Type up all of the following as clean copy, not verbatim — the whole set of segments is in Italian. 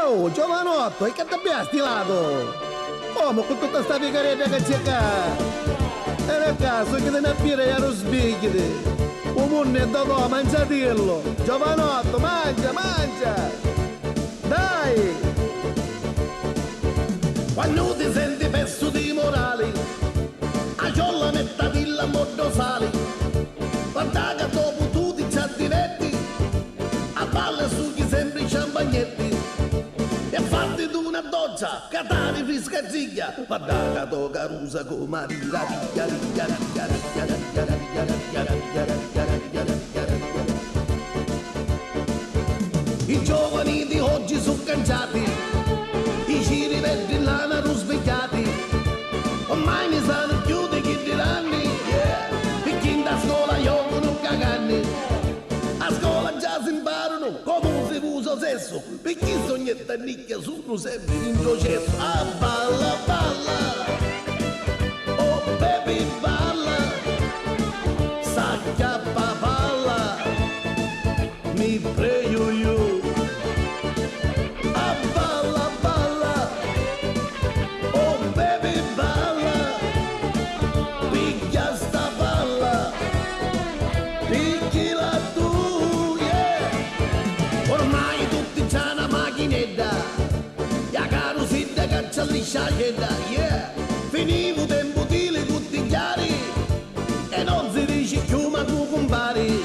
Oh, giovanotto, e che ti abbiamo stilato? Oh, ma con tutta questa picaretta che c'è qua? E nel caso che te ne appire e non sbigliati. Un munno è dato a mangiatello. Giovanotto, mangia, mangia. Dai! Quando ti senti perso di morale, a ciolla mettadilla molto sali, guarda che dopo tu ti ci diverti, a valle sugli sempre i champagnetti, e fatti tu una doccia, catari frisca ziglia, guarda che tocca rusa come Maria, i giovani di oggi sono canciati, i giri verdi lana rusvecchiati, ormai mi sanno più di chi diranno, yeah. Perché in da scuola io non caganni, a scuola già si imparano come si usa sesso, perché sognette nicchia sono sempre in processo. Ah, balla, balla, oh baby balla, s'acchiappa balla, mi prego io. Yeah. Finivo tempo di le bottigliari e non si dice più ma tu compari,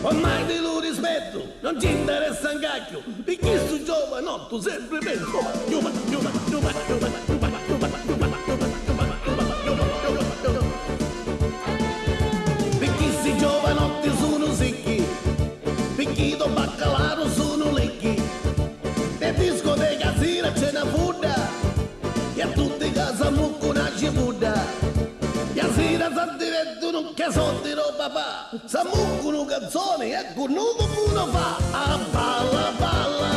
ormai te lo rispetto, non ci interessa un cacchio, perché sto giovanotto sempre penso perché sti giovanotti sono secchi, perché do baccalaro sono lecchi, e discoteca sera c'è una fudda, e a tutti casa mucco una cibuda, e a sera si divertono che sono di roba fa, sa mucco una canzone e con uno fa, a balla balla.